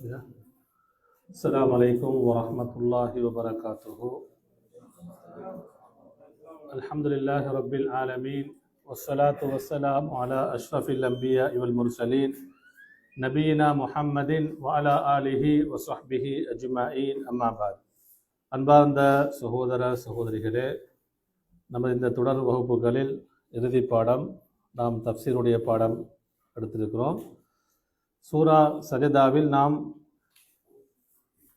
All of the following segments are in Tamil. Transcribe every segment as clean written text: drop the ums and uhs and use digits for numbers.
السلام عليكم ورحمة الله وبركاته. الحمد لله رب العالمين والصلاة والسلام على أشرف الأنبياء والمرسلين نبينا محمد وعلى آله وصحبه أجمعين أما بعد. அன்பார்ந்த சகோதர சகோதரிகளே, நமது இந்த தொடர் வகுப்புகளில் இறுதி பாடம் நாம் தப்சீருடைய பாடம் எடுத்திருக்கிறோம். சூரா சஜதாவில் நாம்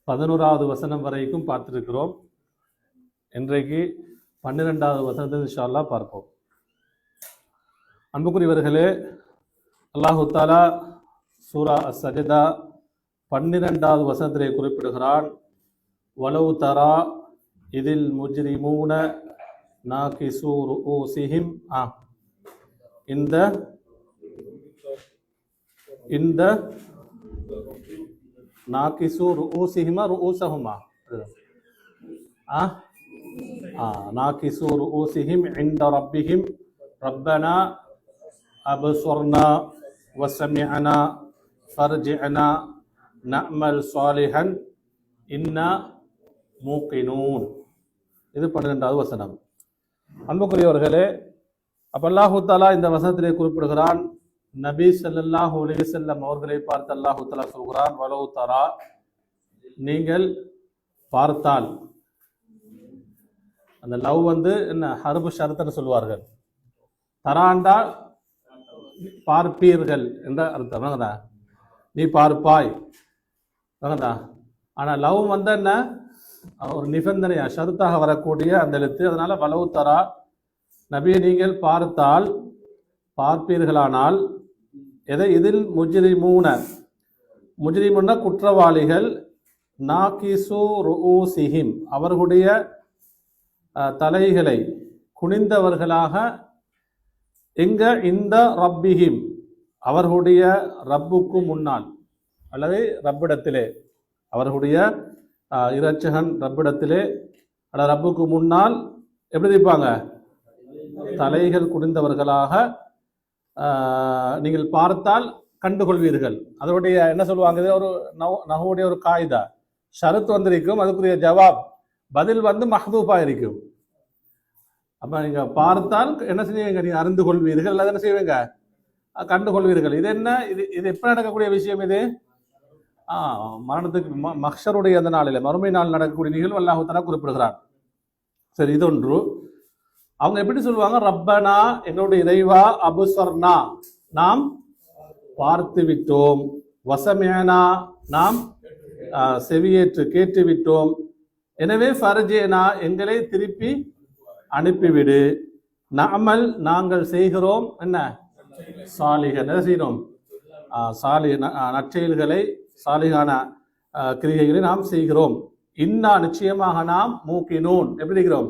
11வது வசனம் வரைக்கும் பார்த்திருக்கிறோம். இன்றைக்கு 12வது வசனத்தை இன்ஷா அல்லாஹ் பார்ப்போம். அன்புக்குரியவர்களே, அல்லாஹு தாலா சூரா சஜதா 12வது வசனத்திலே குறிப்பிடுகிறான், வலவு தரா இதில் முஜ்ரிமூன நாகிசு ரூசிஹிம். இந்த நாகிசு ரூசிஹிமா ரூசஹுமா நாகிசு ரூசிஹிம் இன்த ரப்பிஹிம் ரப்பனா அப்ஸர்னா வஸமிஅனா ஃபர்ஜிஅனா நஅமல் சாலிஹன் இன்னா மூகினூன். இது 12வது வசனம். அன்புக்குரியவர்களே, அப்ப அல்லாஹு தஆலா இந்த வசனத்திலே குறிப்பிடுகிறான், நபி ஸல்லல்லாஹு அலைஹி வஸல்லம் அவர்களை பார்த்து அல்லாஹு தஆலா சொல்கிறான், வலவு தரா, நீங்கள் பார்த்தால். அந்த லவ் என்ன ஹர்பு ஷரத்துன்னு சொல்வார்கள். தராண்டா பார்ப்பீர்கள் என்ற அர்த்தம். நீ பார்ப்பாய். ஆனா லவ் என்ன ஒரு நிபந்தனையா ஷருத்தாக வரக்கூடிய அந்த எழுத்து. அதனால வலவு தரா, நபியை நீங்கள் பார்த்தால், பார்ப்பீர்களானால், எதை இதில் முஜ்ரிமுன குற்றவாளிகள், நாகிசு ரூசிஹிம் அவர்களுடைய தலைகளை குனிந்தவர்களாக, எங்க இந்த ரப்பிஹிம் அவர்களுடைய ரப்புக்கு முன்னால், அல்லது ரப்பிடத்திலே, அவர்களுடைய இரட்சகன் ரப்பிடத்திலே அல்லது ரப்புக்கு முன்னால் எப்படி இருப்பாங்க? தலைகள் குனிந்தவர்களாக நீங்கள் பார்த்தால் கண்டுகொள்வீர்கள். அதோடைய என்ன சொல்லுவாங்க, ஒரு நஹுடைய ஒரு காயிதா, ஷரத் வந்திருக்கும், அதுக்குரிய ஜவாப் பதில் மஹ்தூஃபா இருக்கும். அப்ப நீங்க பார்த்தால் என்ன செய்வீங்க? நீங்க அறிந்து கொள்வீர்கள், அல்லது என்ன செய்வீங்க? கண்டுகொள்வீர்கள். இது என்ன? இது எப்ப நடக்கக்கூடிய விஷயம்? இது மரணத்துக்கு மஹ்ஷருடைய அந்த நாளில், மறுமை நாள் நடக்கக்கூடிய நிகழ்வு அல்லாஹ் தஆலா குறிப்பிடுகிறார். சரி, இது ஒன்று. அவங்க எப்படி சொல்லுவாங்க? ரப்பனா, எங்களுடைய இறைவா, அபுசர்னா நாம் பார்த்து விட்டோம், வசமேனா நாம் செவியேற்று கேட்டு விட்டோம், எனவே ஃபர்ஜேனா எங்களை திருப்பி அனுப்பிவிடு, நஅமல் நாங்கள் செய்கிறோம், என்ன சாலிஹன், என்ன செய்கிறோம்? நற்செயல்களை, சாலிகான கிரிகைகளை நாம் செய்கிறோம், இன்னா நிச்சயமாக நாம் மூக்கினூன் எப்படி இருக்கிறோம்?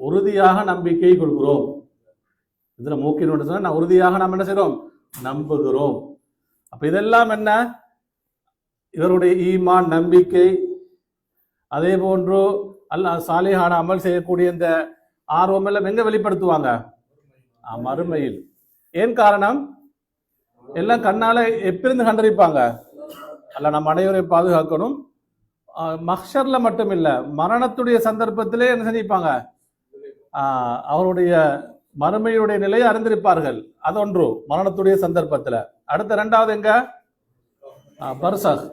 உறுதியாக நம்பிக்கை கொள்கிறோம். இதுல மூக்கினூன் சொன்னா உறுதியாக நாம் என்ன செய்கிறோம்? நம்புகிறோம். அப்ப இதெல்லாம் என்ன? இவருடைய ஈமான், நம்பிக்கை, அதே போன்று அல்லாஹ் சாலிஹான அமல் செய்யக்கூடிய இந்த ஆர்வம் எல்லாம் எங்க வெளிப்படுத்துவாங்க? மறுமையில். ஏன் காரணம்? எல்லாம் கண்ணால எப்பிருந்து கண்டறிப்பாங்க? அல்ல, நம்ம அனைவரையும் பாதுகாக்கணும். மஹ்ஷர்ல மட்டும் இல்ல, மரணத்துடைய சந்தர்ப்பத்திலே என்ன செஞ்சிருப்பாங்க? அவருடைய மறுமையுடைய நிலையை அறிந்திருப்பார்கள். அது ஒன்று மரணத்துடைய சந்தர்ப்பத்துல. அடுத்த ரெண்டாவது எங்க? பர்சக்,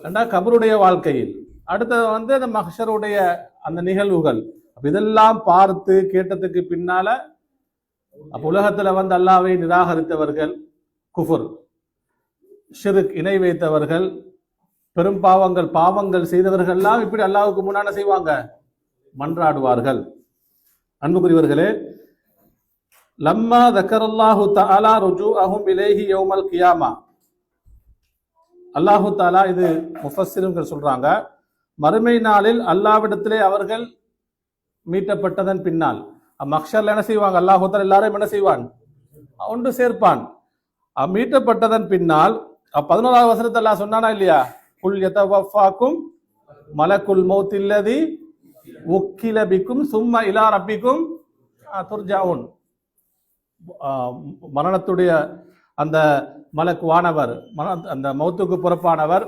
ரெண்டாவது கபருடைய வாழ்க்கையில். அடுத்தது அந்த மஹ்ஷருடைய அந்த நிகழ்வுகள். இதெல்லாம் பார்த்து கேட்டதுக்கு பின்னால, அப்ப உலகத்துல அல்லாஹ்வை நிராகரித்தவர்கள், குஃபர், ஷிர்க், இணை வைத்தவர்கள், பெரும் பாவங்கள் செய்தவர்கள்லாம் இப்படி அல்லாஹ்வுக்கு முன்னால செய்வாங்க, மன்றாடுவார்கள். அன்புக்குரியவர்களே, லம்மா தக்கரல்லாஹு தஆலா ருஜூஅஹும் இலைஹி யௌமல் கியாமா, அல்லாஹு தஆலா, இது முஃபஸ்ஸிர்கள் சொல்றாங்க, மறுமை நாளில் அல்லாஹ்விடத்திலே அவர்கள் மீட்டப்பட்டதன் பின்னால், மஹ்ஷர்ல என்ன செய்வாங்க? அல்லாஹு தஆலா எல்லாரையும் என்ன செய்வான்? ஒன்று சேர்ப்பான். மீட்டப்பட்டதன் பின்னால் 11வது வசனத்தை அல்லாஹ் சொன்னானா இல்லையா? குல் யதவஃபாக்கும் மலக்குல் மௌத் அல்லதி உக்கில பிக்கும் சும்ம இலா ரப்பிக்கும் துர்ஜாவுன். மரணத்துடைய அந்த மலக் வானவர், அந்த மௌத்துக்கு பொறுப்பானவர்,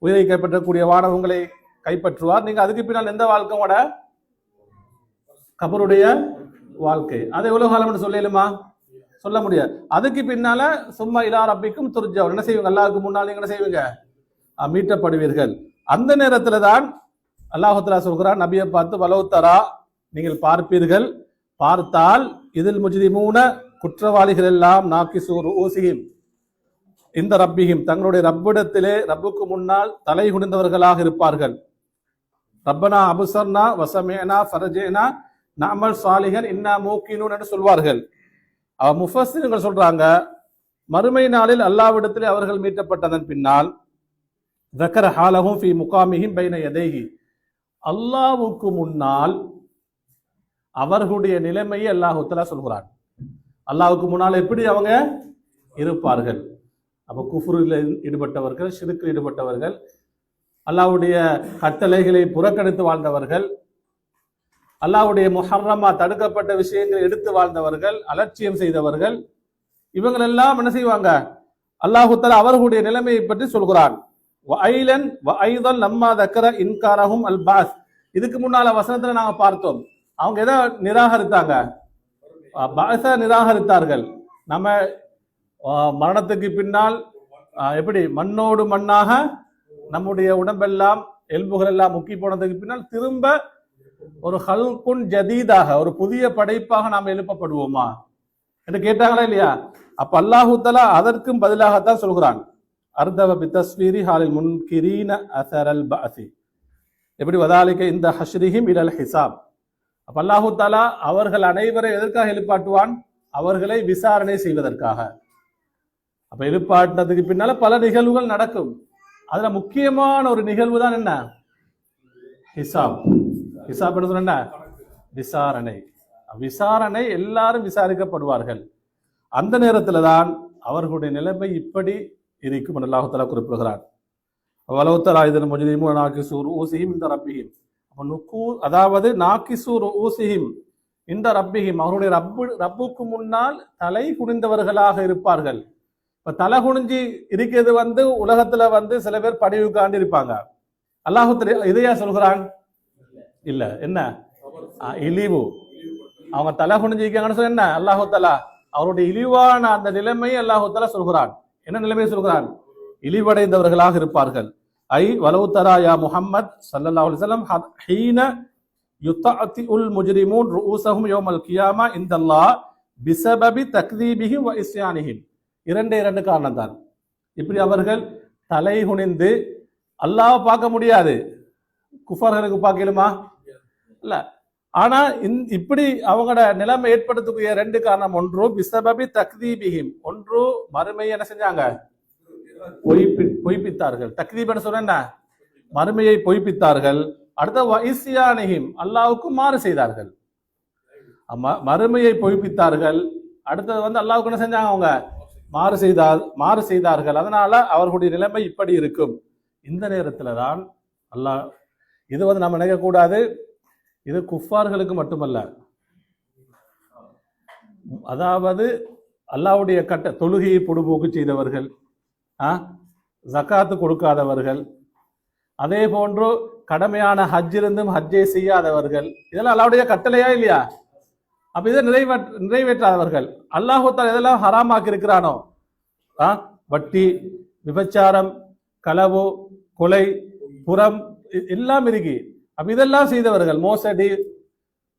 உயிரை கைப்பற்றக்கூடிய வானவர் உங்களை கைப்பற்றுவார். நீங்க அதுக்கு பின்னால் எந்த வாழ்க்கையோட கபருடைய வாழ்க்கை. அதை எவ்வளவு காலம் சொல்லலுமா? சொல்ல முடியாது. அதுக்கு பின்னால சும்மா இலா ரப்பிக்கும் துர்ஜாவூன், என்ன செய்வீங்க? அல்லாஹ்வுக்கு முன்னால் நீங்க என்ன செய்வீங்க? மீட்டப்படுவீர்கள். அந்த நேரத்துல தான் அல்லாஹ் தஆலா சொல்கிறான் நபியை பார்த்து, வலௌதரா, நீங்கள் பார்ப்பீர்கள், பார்த்தால் இதில் முஜ்ரிமூன, குற்றவாளிகள் எல்லாம் நாக்கிசு ரூஸிஹிம் இந்த ரப்பிஹிம், தங்களுடைய ரப்பிடத்திலே ரப்புக்கு முன்னால் தலை குனிந்தவர்களாக இருப்பார்கள். ரப்பனா அபுசர்னா வசமேனா ஃபரஜேனா நஅமல் சாலிஹன் இன்னா மூக்கினூன் என்று சொல்வார்கள். முஃபஸ்ஸிர்கள் சொல்றாங்க, மறுமை நாளில் அல்லாஹ்விடத்திலே அவர்கள் மீட்டப்பட்டதன் பின்னால் ذكر حالهم في مقامهم بين يديه, அல்லாஹ்வுக்கு முன்னால் அவர்களுடைய நிலைமையை அல்லாஹ் தஆலா சொல்கிறான். அல்லாஹ்வுக்கு முன்னால் எப்படி அவங்க இருப்பார்கள்? அப்ப குஃப்ரில் ஈடுபட்டவர்கள், ஷிர்கில் ஈடுபட்டவர்கள், அல்லாஹ்வுடைய கட்டளைகளை புறக்கணித்து வாழ்ந்தவர்கள், அல்லாஹ்வுடைய முஹர்ரமா தடுக்கப்பட்ட விஷயங்களை எடுத்து வாழ்ந்தவர்கள், அலட்சியம் செய்தவர்கள், இவங்களெல்லாம் என்ன செய்வாங்க? அல்லாஹ் தஆலா அவர்களுடைய நிலைமையை பற்றி சொல்கிறான். வஐலன் வஐதன் லம்மா தக்கர இன்காரஹும் அல் பாஸ், இதுக்கு முன்னால வசனத்துல நாங்க பார்த்தோம், அவங்க எதை நிராகரித்தாங்க? பாஸ நிராகரித்தார்கள். நம்ம மரணத்துக்கு பின்னால் எப்படி மண்ணோடு மண்ணாக நம்முடைய உடம்பெல்லாம் எலும்புகள் எல்லாம் முக்கி போனதுக்கு பின்னால் திரும்ப ஒரு ஹல்குன் ஜதீதாக, ஒரு புதிய படைப்பாக நாம் எழுப்பப்படுவோமா என்று கேட்டாங்களா இல்லையா? அப்ப அல்லாஹு தஆலா அதற்கும் பதிலாகத்தான் சொல்கிறான், அர்தவ பித்தஸ்வீரி ஹாலில் முன்கிரீன அஸரல் பஅஸி, எப்படி வதாலிக இந்த ஹஷ்ரிஹிம் இலல் ஹிசாப். அப்ப அல்லாஹு தஆலா அவர்கள் அனைவரை எதற்காக எழுப்பாட்டுவான்? அவர்களை விசாரணை செய்வதற்காக. அப்ப எழுப்பாட்டினதுக்கு பின்னால பல நிகழ்வுகள் நடக்கும். அதுல முக்கியமான ஒரு நிகழ்வு தான் என்ன? ஹிசாப். ஹிசாப் என்ன சொன்ன? விசாரணை. விசாரணை, எல்லாரும் விசாரிக்கப்படுவார்கள். அந்த நேரத்துல தான் அவர்களுடைய நிலைமை இப்படி இருக்கும் என்று அல்லாஹ் தஆலா குறிப்பிடுகிறார். வலௌதரா இதில் முஜ்ரிமூன நாக்கிசு ரூஸிஹிம் இந்த ரப்பிஹிம், அதாவது நாக்கிசு ரூஸிஹிம் இந்த ரப்பிஹிம், அவருடைய ரப்புக்கு முன்னால் தலை குனிந்தவர்களாக இருப்பார்கள். இப்ப தலை குனிஞ்சி இருக்கிறது உலகத்துல சில பேர் பணிவுக்காண்டி இருப்பாங்க. அல்லாஹ் இதையா சொல்கிறான்? இல்ல, என்ன இழிவு. அவங்க தலை குனிஞ்சிருக்காங்கன்னு சொல்ல என்ன? அல்லாஹ் தஆலா அவருடைய இழிவான அந்த நிலைமையை அல்லாஹ் தஆலா சொல்கிறான். என்ன நிலைமையை சொல்கிறான்? இழிவடைந்தவர்களாக இருப்பார்கள். ஐ வலௌதரா யா முஹம்மத் ஸல்லல்லாஹு அலைஹி வஸல்லம் ஹீன யுத்தஅதிஉல் முஜ்ரிமூன் ரூஸஹும் யௌமல் கியாமா இன்தல்லாஹ் பிஸபபி தக்தீபிஹிம் வ இஸ்யானிஹிம். இரண்டு காரணம் தான். இப்படி அவர்கள் தலை குனிந்து அல்லாஹ் பார்க்க முடியாது, குஃபார்களுக்கு பார்க்கலுமா? இல்ல. ஆனா இப்படி அவங்களோட நிலைமை ஏற்படுத்தக்கூடிய ரெண்டு காரணம். ஒன்று பிஸபபி தக்தீபிஹிம், ஒன்று மறுமையை என்ன செஞ்சாங்க? பொய்ப்பித்தார்கள். தக்தீப் சொல்ற என்ன? மறுமையை பொய்ப்பித்தார்கள். அடுத்த வஇஸ்யானிஹிம், அல்லாஹ்வுக்கு மாறு செய்தார்கள். மறுமையை பொய்ப்பித்தார்கள். அடுத்தது அல்லாஹ்வுக்கு என்ன செஞ்சாங்க? அவங்க மாறு செய்தார்கள். அதனால அவர்களுடைய நிலைமை இப்படி இருக்கும். இந்த நேரத்துல தான் அல்லாஹ், இது நம்ம நினைக்கக்கூடாது, இது குஃபார்களுக்கு மட்டுமல்ல, அதாவது அல்லாஹ்வுடைய தொழுகையை பொடுபோக்கு செய்தவர்கள், ஜகாத்து கொடுக்காதவர்கள், அதே போன்று கடமையான ஹஜ் இருந்தும் ஹஜ்ஜை செய்யாதவர்கள், இதெல்லாம் அல்லாஹ்வுடைய கட்டளையா இல்லையா? அப்ப இதை நிறைவேற்றாதவர்கள், அல்லாஹ் தஆலா எதெல்லாம் ஹராமாக்கி இருக்கிறானோ, வட்டி, விபச்சாரம், களவு, கொலை, புறம் எல்லாம் இருக்கு. அப்ப இதெல்லாம் செய்தவர்கள், மோசடி,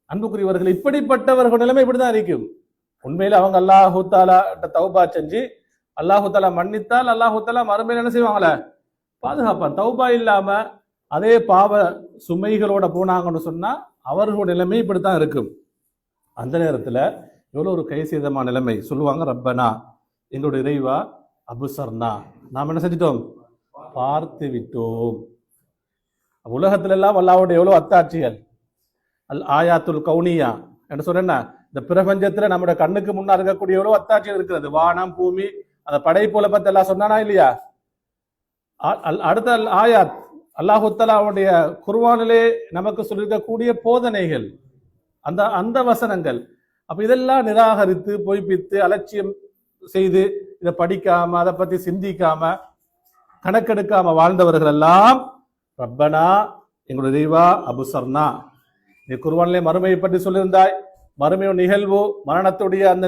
அன்புக்குரியவர்கள், இப்படிப்பட்டவர்கள் நிலைமை இப்படிதான் இருக்கும். உண்மையில அவங்க அல்லாஹு தஆலா தௌபா செஞ்சு அல்லாஹு தஆலா மன்னித்தால் அல்லாஹு தஆலா மறுமையில என்ன செய்வாங்களே? பாதுகாப்பான். தௌபா இல்லாம அதே பாவ சுமைகளோட போனாங்கன்னு சொன்னா அவர்களுடைய நிலைமை இப்படித்தான் இருக்கும். அந்த நேரத்துல எவ்வளவு ஒரு கைசேதமான நிலைமை. சொல்லுவாங்க, ரப்பனா, எங்களுடைய இறைவா, அபுசர்னா, நாம் என்ன செஞ்சிட்டோம்? பார்த்து விட்டோம். உலகத்துல எல்லாம் அல்லாஹ்வுடைய எவ்வளவு அத்தாட்சிகள், அல் ஆயாத்துல் கௌனியா என்று சொன்ன, இந்த பிரபஞ்சத்துல நம்முடைய கண்ணுக்கு முன்னா இருக்கக்கூடிய எவ்வளவு அத்தாட்சிகள் இருக்கிறது. வானம், பூமி, அந்த படைப்போல பத்தி எல்லாம் சொன்னானா இல்லையா? அடுத்த ஆயாத் அல்லாஹு தஆலா அவருடைய குர்ஆனிலே நமக்கு சொல்லிருக்கக்கூடிய போதனைகள், அந்த வசனங்கள். அப்ப இதெல்லாம் நிராகரித்து பொய்ப்பித்து அலட்சியம் செய்து இதை படிக்காம அதை பத்தி சிந்திக்காம கணக்கெடுக்காம வாழ்ந்தவர்கள் எல்லாம் ரப்பனா எங்களுடைய தெய்வா அபுசர்னா. நீ குர்ஆனிலே மறுமையை பற்றி சொல்லியிருந்தாய், மறுமையோட நிகழ்வு மரணத்துடைய அந்த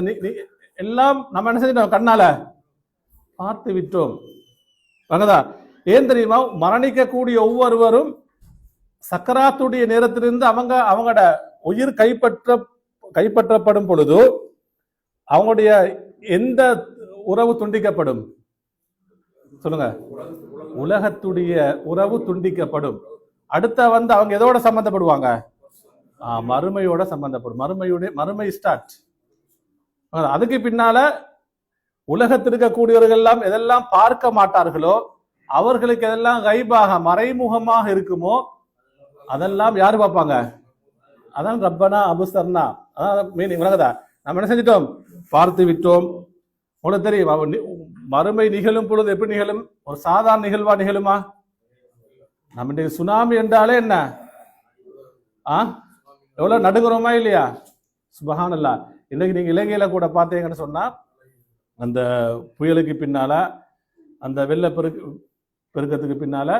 எல்லாம் நம்ம என்ன செஞ்சோம், கண்ணால பார்த்து விட்டோம். வாங்கதா, ஏன் தெரியுமா, மரணிக்கக்கூடிய ஒவ்வொருவரும் சக்கராத்துடைய நேரத்திலிருந்து அவங்களோட உயிர் கைப்பற்றப்படும் பொழுது அவங்களுடைய எந்த உறவு துண்டிக்கப்படும் சொல்லுங்க, உலகத்துடைய உறவு துண்டிக்கப்படும். அடுத்த அவங்க எதோட சம்பந்தப்படுவாங்க, மறுமையோட சம்பந்தப்படும். மறுமை ஸ்டார்ட். அதுக்கு பின்னால உலகத்தில் இருக்கக்கூடியவர்கள் எல்லாம் எதெல்லாம் பார்க்க மாட்டார்களோ, அவர்களுக்கு எதெல்லாம் கைபாக மறைமுகமாக இருக்குமோ அதெல்லாம் யாரு பார்ப்பாங்க, அதான் ரப்பனா அபுசர்னா. அதான் மீனிங். விளங்குதா? நம்ம என்ன செஞ்சிட்டோம், பார்த்து விட்டோம். உங்களுக்கு தெரியும் மறுமை நிகழும் பொழுது எப்படி நிகழும், ஒரு சாதாரண நிகழ்வா நிகழுமா? நம்ம சுனாமி என்றாலே என்ன, எவ்வளவு நடுங்குறோமா இல்லையா? சுபஹானல்லாஹ். இன்னைக்கு நீங்க இலங்கையில கூட பார்த்தீங்கன்னு சொன்னா, அந்த புயலுக்கு பின்னால அந்த வெள்ள பெருக்கத்துக்கு பின்னால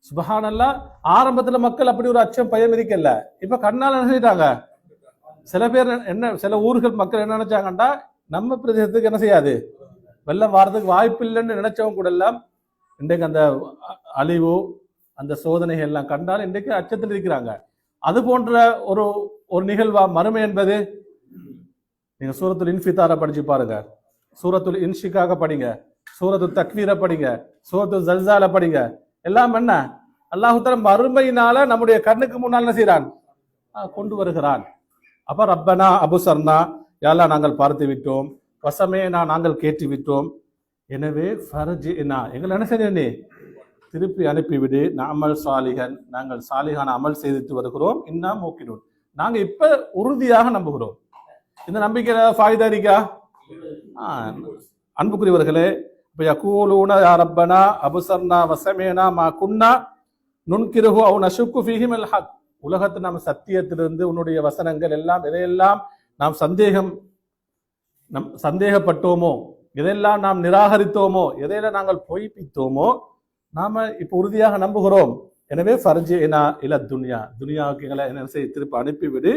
சுபஹானல்லாஹ், ஆரம்பத்துல மக்கள் அப்படி ஒரு அச்சம் பயம் இருக்கல. இப்ப கண்ணால நினைச்சிட்டாங்க. சில பேர் சில ஊர்கள் மக்கள் என்ன நினைச்சாங்கண்டா, நம்ம பிரதேசத்துக்கு என்ன செய்யாது, வெள்ளம் வாரத்துக்கு வாய்ப்பு இல்லைன்னு நினைச்சவங்க கூட எல்லாம் இன்றைக்கு அந்த அழிவு அந்த சோதனைகள் எல்லாம் கண்டால் இன்றைக்கு அச்சத்தில் இருக்கிறாங்க. அது போன்ற ஒரு ஒரு நிகழ்வா மறுமை என்பது? நீங்க சூரத்துல் இன்ஃபிதார படிச்சு பாருங்க, சூரத்துல் இன்ஷிகாக படிங்க, சூரத்துல் தக்வீர படிங்க, சூரத்துல் ஜல்சால படிங்க. எல்லாம் என்ன, அல்லாஹ் தஆலா மறுமையினால நம்முடைய கண்ணுக்கு முன்னால் என்ன செய்றான், கொண்டு வருகிறான். அப்ப ரப்பனா அபுசர்னா, யாலா நாங்கள் பார்த்து விட்டோம், வசமேனா நாங்கள் கேட்டு விட்டோம், எனவே ஃபர்ஜினா எங்களை என்ன செய்ய நீ திருப்பி அனுப்பிவிடு, நாமல் சாலிகன் நாங்கள் சாலிகான அமல் செய்துட்டு வருகிறோம், இன்னும் மூக்கினோம் நாங்க இப்ப உறுதியாக நம்புகிறோம். இந்த நம்பிக்கையில ஃபாயிதா இருக்கா? அன்புக்குரியவர்களே, இப்ப யகூலூன யா ரப்பனா அபுசர்னா வசமேனா மா குன்னா நுன்கிருஹு அவ் நஷுக்கு ஃபீஹிம் அல் ஹக். உலகத்து நாம் சத்தியத்திலிருந்து உன்னுடைய வசனங்கள் எல்லாம் எதையெல்லாம் நாம் சந்தேகப்பட்டோமோ, எதையெல்லாம் நாம் நிராகரித்தோமோ, எதையெல்லாம் நாங்கள் பொய்ப்பித்தோமோ, நாம இப்ப உறுதியாக நம்புகிறோம். எனவே ஃபர்ஜினா இல துன்யா, துனியாவுக்கு எங்களை என்ன செய்ய திருப்பி அனுப்பிவிடு,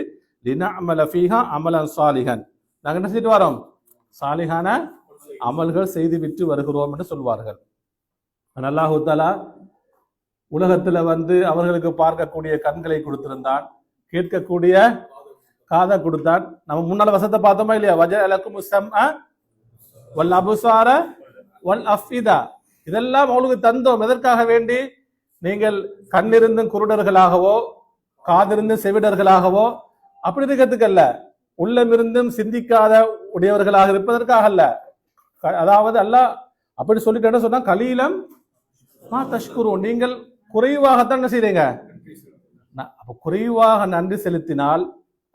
லினஅமல ஃபீஹா அமலன் சாலிஹன் நாங்க என்ன செய்து வரோம், சாலிஹான அமல்கள் செய்து விட்டு வருகிறோம் என்று சொல்வார்கள். அல்லாஹ் தஆலா உலகத்துல அவர்களுக்கு பார்க்கக்கூடிய கண்களை கொடுத்திருந்தான், கேட்கக்கூடிய காதை கொடுத்தான். நம்ம முன்னால வசத்தை பார்த்தோமா இல்லையா, வஜஅலக்கும் ஸம்அ வல் அப்சார வல் அஃபிதா, இதெல்லாம் அவங்களுக்கு தந்தோம். எதற்காக வேண்டி, நீங்கள் கண்ணிருந்தும் குருடர்களாகவோ காதிருந்தும் செவிடர்களாகவோ அப்படி இருக்கிறதுக்கு அல்ல, உள்ளமிருந்தும் சிந்திக்காத உடையவர்களாக இருப்பதற்காக அல்ல. அதாவது அல்லாஹ் அப்படி சொல்லிட்டு என்ன சொன்னா, கலீலம் மா தஷ்குரூன், நீங்கள் குறைவாகத்தான் என்ன செய்றீங்க. அப்ப குறைவாக நன்றி செலுத்தினால்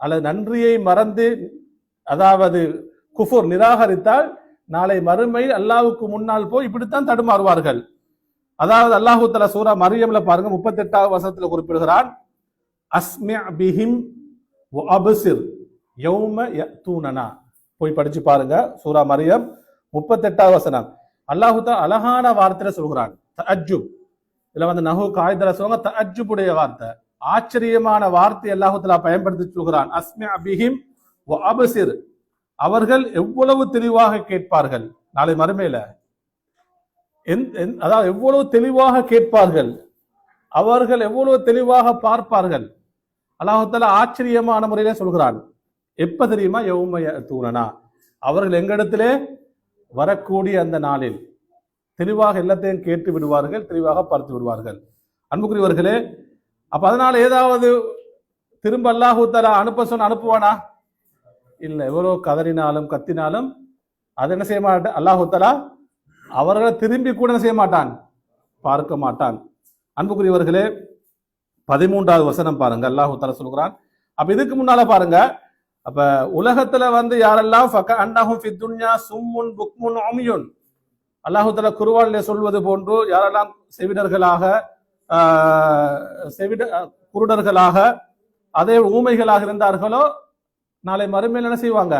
அல்லது நன்றியை மறந்து, அதாவது குஃபுர் நிராகரித்தால், நாளை மறுமையில் அல்லாஹ்வுக்கு முன்னால் போய் இப்படித்தான் தடுமாறுவார்கள். அதாவது அல்லாஹ் தஆலா சூரா மரியம்ல பாருங்க 38வது வசனத்துல குறிப்பிடுகிறான், அஸ்மி பிஹிம் வ அப்சிர் யௌம யஅதூனனா. போய் படிச்சு பாருங்க, சூரா மரியம் 38வது வசனம். அல்லாஹ் தஆலா அழகான வார்த்தையில சொல்கிறான், தஅஜ்ஜுப். இதுல நஹு காயிதல சொல்லுவாங்க, தஅஜ்ஜுபுடைய வார்த்தை, ஆச்சரியமான வார்த்தை அல்லாஹ் தஆலா பயன்படுத்தி சொல்கிறான். அஸ்மி பிஹிம் வ அப்சிர், அவர்கள் எவ்வளவு தெளிவாக கேட்பார்கள் நாளை மறுமையில. அதாவது எவ்வளவு தெளிவாக கேட்பார்கள், அவர்கள் எவ்வளவு தெளிவாக பார்ப்பார்கள். அல்லாஹ் தஆலா ஆச்சரியமான முறையில சொல்கிறான். எப்ப தெரியுமா, யௌம யஅதூனனா, அவர்கள் எங்களிடத்திலே வரக்கூடிய அந்த நாளில் தெளிவாக எல்லாத்தையும் கேட்டு விடுவார்கள், தெளிவாக பார்த்து விடுவார்கள். அன்புக்குரியவர்களே, அப்ப அதனால ஏதாவது திரும்ப அல்லாஹ் தஆலா அனுப்புவானா? இல்ல. எவ்வளவு கதறினாலும் கத்தினாலும் அது என்ன செய்ய மாட்டான் அல்லாஹ் தஆலா, அவர்களை திரும்பி கூட செய்ய மாட்டான், பார்க்க மாட்டான். அன்புக்குரியவர்களே, 13வது வசனம் பாருங்க, அல்லாஹ் தஆலா சொல்கிறான். அப்ப இதுக்கு முன்னால பாருங்க, அப்ப உலகத்துல யாரெல்லாம் ஃபகஅன்னஹும் ஃபித் துன்யா சும்முன் புக்முன் உம்யுன், அல்லாஹ் தஆலா குர்ஆனிலே சொல்வது போன்று யாரெல்லாம் செவிடர்களாக குருடர்களாக அதே ஊமைகளாக இருந்தார்களோ, நாளை மறுமையில் என்ன செய்வாங்க,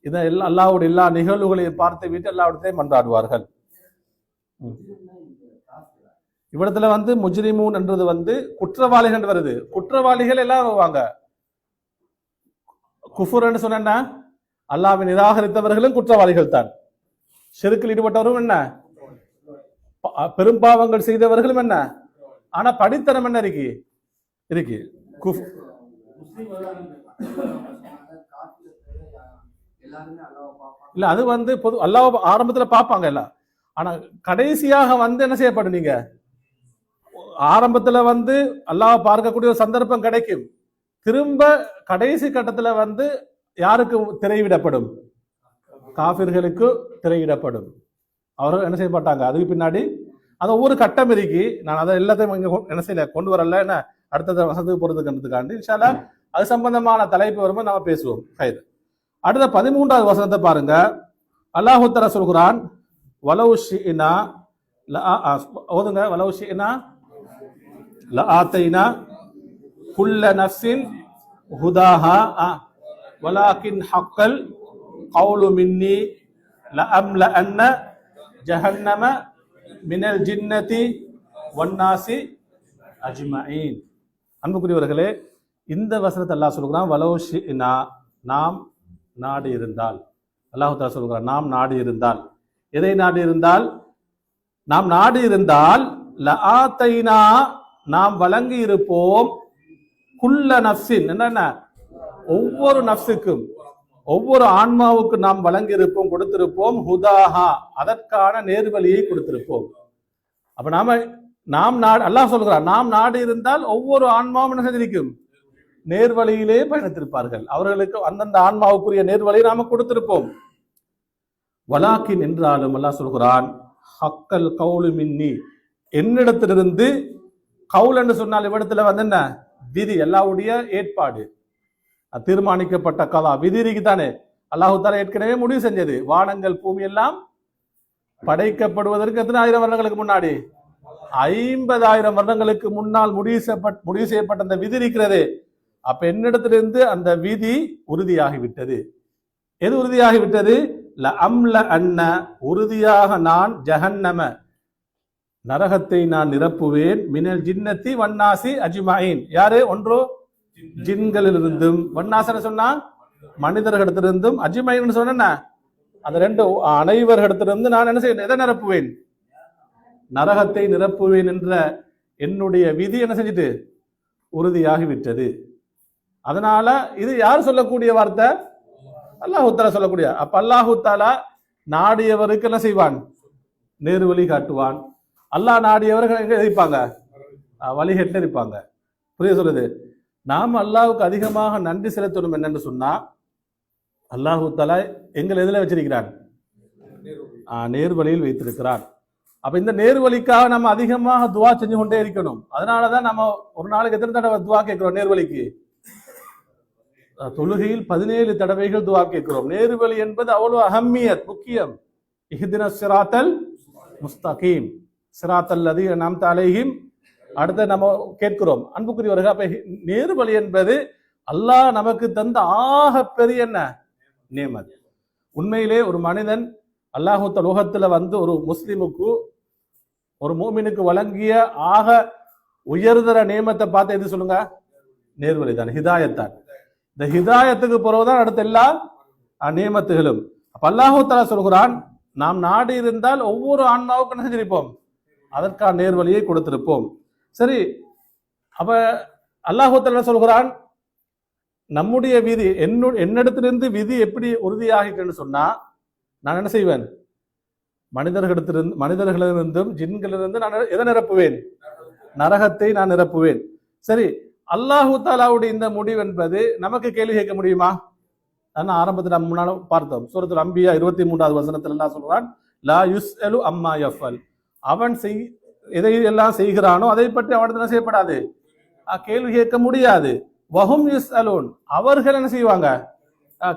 இதை அல்லாஹ்வுடைய எல்லா நிகழ்வுகளையும் பார்த்து விட்டு அல்லாஹ்விடத்தை மன்றாடுவார்கள். இவ்விடத்துல முஜ்ரிமூன் என்றது குற்றவாளிகள் வருது. குற்றவாளிகள் எல்லாம் வருவாங்க. குஃபுர்ன்னு சொன்னா அல்லாஹ்வை நிராகரித்தவர்களும் குற்றவாளிகள் தான். ஷிர்கில் ஈடுபட்டவரும் என்ன, பெரும்பாவங்கள் செய்தவர்களும் என்ன. ஆனா படித்தனம் என்ன இருக்கு இல்ல. அது பொது அல்லாஹ் ஆரம்பத்துல பார்ப்பாங்க எல்லாம். ஆனா கடைசியாக என்ன செய்யப்படும், நீங்க ஆரம்பத்துல அல்லாஹ் பார்க்கக்கூடிய ஒரு சந்தர்ப்பம் கிடைக்கும். திரும்ப கடைசி கட்டத்துல யாருக்கு திரையிடப்படும், காஃபிர்களுக்கு திரையிடப்படும். அவர்கள் என்ன செய்ய மாட்டாங்க. அதுக்கு பின்னாடி அது ஒவ்வொரு கட்டம் இருக்கு. நான் அதை எல்லாத்தையும் இங்க என்ன செய்யல கொண்டு வரல, என்ன அடுத்த வசத்துக்கு போறதுக்காண்டி. இன்ஷா அல்லாஹ் அது சம்பந்தமான தலைப்பு வரும்போது நம்ம பேசுவோம். அடுத்த 13வது வசனத்தை பாருங்க. அல்லாஹ் தஆலா சொல்கிறான், வலவு ஷினா ஓதுங்க, வலவு ஷினா லஆதைனா குல்ல நஃப்ஸின் ஹுதாஹா வலாக்கின் ஹக்கல் கௌலு மின்னி லஅம்லஅன்ன ஜஹன்னம மினல் ஜின்னதி வன்னாசி அஜ்மஈன். அன்புக்குரியவர்களே, இந்த வசனத்தை அல்லாஹ் சொல்கிறான், வலவு ஷினா நாம் நாடு இருந்தால். அல்லாஹ் தஆலா சொல்கிறான், நாம் நாடு இருந்தால். எதை நாடு இருந்தால்? நாம் நாடு இருந்தால் லஆதைனா நாம் வழங்கி இருப்போம், குல்ல நஃப்ஸின் என்ன, ஒவ்வொரு நஃப்ஸுக்கும் ஒவ்வொரு ஆன்மாவுக்கு நாம் வழங்கி இருப்போம், கொடுத்திருப்போம், ஹுதாஹா அதற்கான நேர்வழியை கொடுத்திருப்போம். அப்ப நாம் நாடு, அல்லாஹ் சொல்கிறார், நாம் நாடு இருந்தால் ஒவ்வொரு ஆன்மாவும் என்ன செஞ்சிருக்கும், நேர்வழியிலே பயணித்திருப்பார்கள். அவர்களுக்கு அந்தந்த ஆன்மாவுக்குரிய நேர்வழியை நாம கொடுத்திருப்போம். வலாக்கின் என்றாலும் அல்லாஹ் சொல்கிறான், ஹக்கல் கௌலு மின்னி என்னிடத்திலிருந்து. கவுல் என்று சொன்னால் இவ்விடத்துல என்ன, விதி, அல்லாஹ்வுடைய ஏற்பாடு, தீர்மானிக்கப்பட்ட கலா விதிக்கு தானே அல்லாஹ் தஆலா ஏற்கனவே முடிவு செஞ்சது. வானங்கள் பூமி எல்லாம் படைக்கப்படுவதற்கு எத்தனை ஆயிரம் வருடங்களுக்கு முன்னாடி, 50,000 வருடங்களுக்கு முன்னால் முடிவு செய்யப்பட்ட அந்த விதி இருக்கிறது. அப்ப என்னிடத்திலிருந்து அந்த விதி உறுதியாகிவிட்டது. எது உறுதியாகிவிட்டது? லஅம்லஅன்ன உறுதியாக நான், ஜஹன்னம நரகத்தை நான் நிரப்புவேன், மினல் ஜின்னத்தி வன்னாசி அஜ்மஈன். யாரு? ஒன்று ஜின்களிலிருந்தும், வன்னாசன சொன்னா மனிதர்களிடத்திலிருந்தும், அஜ்மஈன் சொன்ன அந்த ரெண்டு அனைவர்களிடத்திலிருந்து நான் என்ன செய்ய, எதை நிரப்புவேன்? நரகத்தை நிரப்புவேன் என்ற என்னுடைய விதி என்ன செஞ்சிட்டு உறுதியாகிவிட்டது. அதனால இது யார் சொல்லக்கூடிய வார்த்தை? அல்லாஹ் தஆலா சொல்லக்கூடிய. அப்ப அல்லாஹ் தஆலா நாடியவருக்கு என்ன செய்வான்? நேர்வழி காட்டுவான். அல்லாஹ் நாடியவர்கள் எங்க இருப்பாங்க? வழிகேட்டில் இருப்பாங்க. புரிய சொல்லுது. நாம் அல்லாஹ்வுக்கு அதிகமாக நன்றி செலுத்தணும். என்னன்னு சொன்னா, அல்லாஹ் தஆலா எங்களை எதுல வச்சிருக்கிறான்? நேர்வழியில் வைத்திருக்கிறான். அப்ப இந்த நேர்வழிக்காக நம்ம அதிகமாக துவா செஞ்சு கொண்டே இருக்கணும். அதனாலதான் நம்ம ஒரு நாளைக்கு எத்தனை தடவை துவா கேட்கிறோம்? நேர்வழிக்கு தொழுகையில் 17 தடவைகள் துவா கேட்கிறோம். நேர்வழி என்பது அவ்வளவு அஹம்மியத், முக்கியம். இஹ்தின ஸிராத்தல் முஸ்தகீம் ஸிராத்தல் லதீன அன்அம்த அலைஹிம். அடுத்து நம்ம கேட்கிறோம். அன்புக்குரியவர்கள், அப்ப நேர்வழி என்பது அல்லாஹ் நமக்கு தந்த ஆக பெரிய என்ன நேமத். உண்மையிலே ஒரு மனிதன் அல்லாஹ் உலகத்துல ஒரு முஸ்லிமுக்கு, ஒரு மூமினுக்கு வழங்கிய ஆக உயர்தர நேமத்தை பார்த்து எது சொல்லுங்க? நேர்வழி தான், ஹிதாயத் தான். இந்த ஹிதாயத்துக்கு பிறகுதான் அடுத்த எல்லா நேமத்துகளும். அப்ப அல்லாஹ் தஆலா சொல்கிறான், நாம் நாடு இருந்தால் ஒவ்வொரு ஆன்மாவுக்கு என்ன செஞ்சிருப்போம்? அதற்கான நேர்வழியை கொடுத்திருப்போம். சரி, அப்ப அல்லாஹ் தஆலா சொல்கிறான், நம்முடைய விதி என்னிடத்திலிருந்து விதி எப்படி உறுதியாகிட்டுன்னு சொன்னா, நான் என்ன செய்வேன்? மனிதர்களிலிருந்தும் ஜின்களிலிருந்து நான் எதை நிரப்புவேன்? நரகத்தை நான் நிரப்புவேன். சரி, அல்லாஹு தஆலாவுடைய இந்த முடிவு என்பது நமக்கு கேள்வி கேட்க முடியுமா? நான் ஆரம்பத்தில் நம்ம முன்னால பார்த்தோம். சூரத்துல் அம்பியா 23வது வசனத்துல எல்லாம் சொல்றான், லா யுஸ்அலு அம்மா யஃபல். அவன் எதை எல்லாம் செய்கிறானோ அதை பற்றி அவனிடத்தில் செய்யப்படாது, கேள்வி கேட்க முடியாது. வஹும் யுஸ்அலூன், அவர்கள் என்ன செய்வாங்க?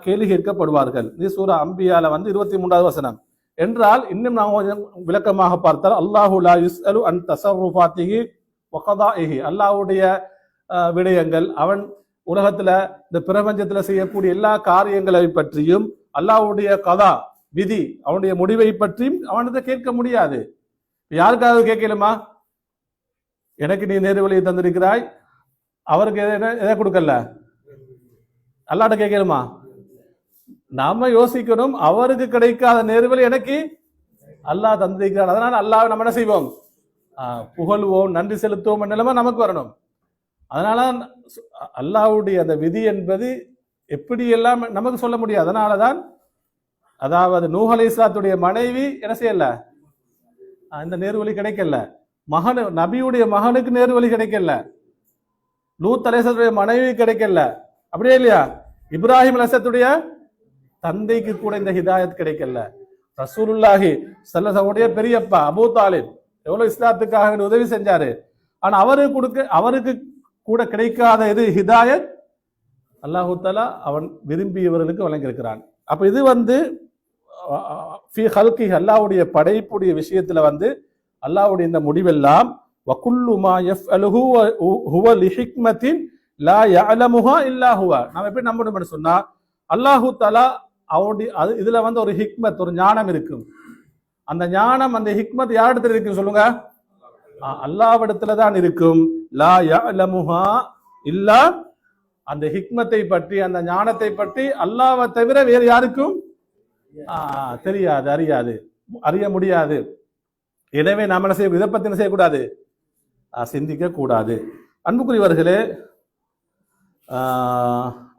கேள்வி கேட்கப்படுவார்கள். இது சூரா அம்பியால 23வது வசனம். என்றால் இன்னும் நாம் கொஞ்சம் விளக்கமாக பார்த்தால், அல்லாஹு லா யுஸ்அலு அன் தஸர்ருஃபாத்திஹி வ கதாஇஹி, அல்லாஹ்வுடைய விடயங்கள், அவன் உலகத்துல இந்த பிரபஞ்சத்துல செய்யக்கூடிய எல்லா காரியங்களை பற்றியும் அல்லாஹ்வுடைய கதா விதி அவனுடைய முடிவை பற்றியும் அவனிடத்தை கேட்க முடியாது. யாருக்காவது கேட்கலுமா? எனக்கு நீ நேர்வழியை தந்திருக்கிறாய், அவருக்கு எதை கொடுக்கல, அல்லாட்ட கேட்கலுமா? நாம யோசிக்கணும், அவருக்கு கிடைக்காத நேர்வழி எனக்கு அல்லாஹ் தந்திருக்கிறான், அதனால அல்லாஹ் நம்ம என்ன செய்வோம், புகழ்வோம், நன்றி செலுத்துவோம் நிலைமை நமக்கு வரணும். அதனால அல்லாஹ்வுடைய அந்த விதி என்பது எப்படி எல்லாம் நமக்கு சொல்ல முடியாது. அதனாலதான் அதாவது நூஹ் அலைஹிஸ்ஸலாத்துடைய மனைவி என்ன செய்யல, இந்த நேர்வழி கிடைக்கல. மகனு நபியுடைய மகனுக்கு நேர்வழி கிடைக்கல. லூத் அலைஹிஸ்ஸலாத்துடைய மனைவி கிடைக்கல, அப்படியே இல்லையா? இப்ராஹிம் அலைஹிஸ்ஸலாத்துடைய தந்தைக்கு கூட இந்த ஹிதாயத் கிடைக்கல. ரசூலுல்லாஹி ஸல்லல்லாஹு அலைஹி வஸல்லம் பெரியப்பா அபூ தாலிப் எவ்வளவு இஸ்லாத்துக்காக உதவி செஞ்சாரு. ஆனா அவருக்கு கூட கிடைக்காத இது ஹிதாயத் அல்லாஹு தஆலா அவன் விரும்பியவர்களுக்கு வழங்கியிருக்கிறான். அப்ப இது ஃபீ ஹல்கி அல்லாஹ்வுடைய படைப்புடைய விஷயத்துல அல்லாஹ்வுடைய இந்த முடிவெல்லாம் வகுல்லு மா யஃஅலுஹு ஹுவ லிஹிக்மத்தின் லா யஅலமுஹா இல்லா ஹுவ. நாம எப்படி நம்பணும்னு சொன்னா அல்லாஹு தஆலா அவருடைய இதுல ஒரு ஹிக்மத், ஒரு ஞானம் இருக்கும். அந்த ஞானம், அந்த ஹிக்மத் யாரிடத்துல இருக்கு சொல்லுங்க? அல்லாஹ்விடத்துல தான் இருக்கும். லா யஅலமுஹா இல்லா, அந்த ஹிக்மத்தை பற்றி, அந்த ஞானத்தை பற்றி அல்லாஹ்வை தவிர வேறு யாருக்கும் தெரியாது, அறிய முடியாது. எனவே நாம என்ன செய்ய, இதை பத்தி என்ன செய்யக்கூடாது, சிந்திக்க கூடாது. அன்புக்குரியவர்களே,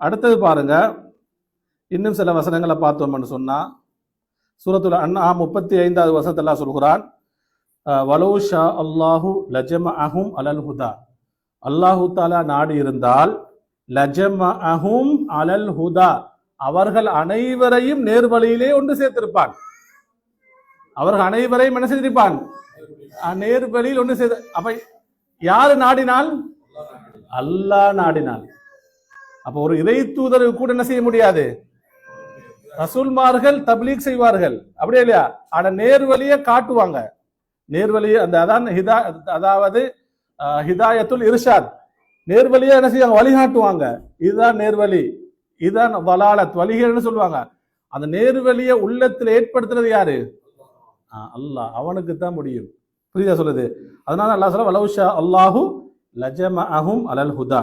அடுத்தது பாருங்க, இன்னும் சில வசனங்களை பார்த்தோம்னு சொன்னா சூரத்துல் அன்ஆம் 35வது வசனத்துல அல்லாஹ் சொல்கிறான், வலௌ ஷா அல்லாஹு லஜமஅஹும் அலல் ஹுதா. அல்லாஹு தஆலா நாடி இருந்தால் லஜமஅஹும் அலல் ஹுதா, அவர்கள் அனைவரையும் நேர்வழியிலே ஒன்று சேர்த்திருப்பான். அவர்கள் அனைவரையும் என்ன செய்திருப்பான், நேர்வழியில் ஒன்று சேர்த்து. அப்ப யாரு நாடினால்? அல்லாஹ் நாடினால். அப்ப ஒரு இறை தூதருக்கு கூட என்ன செய்ய முடியாது, ரசூல்மார்கள் தப்லீக் செய்வார்கள், அப்படியே இல்லையா? ஆனா நேர்வழியை காட்டுவாங்க. நேர்வழியை அதான் அதாவது ஹிதாயத்துல் இர்ஷாத், நேர்வழியை என்ன செய்வாங்க, வழிகாட்டுவாங்க. இதுதான் நேர்வழி, இதுதான் வலாலத், வழிகள்னு சொல்லுவாங்க. அந்த நேர்வழியை உள்ளத்தில் ஏற்படுத்துறது யாரு? அல்லாஹ். அவனுக்கு தான் முடியும். புரியுதா சொல்லுது? அதனால அல்லாஹ் சொல்ல வலௌ ஷா அல்லாஹு லஜமஅஹும் அலல் ஹுதா.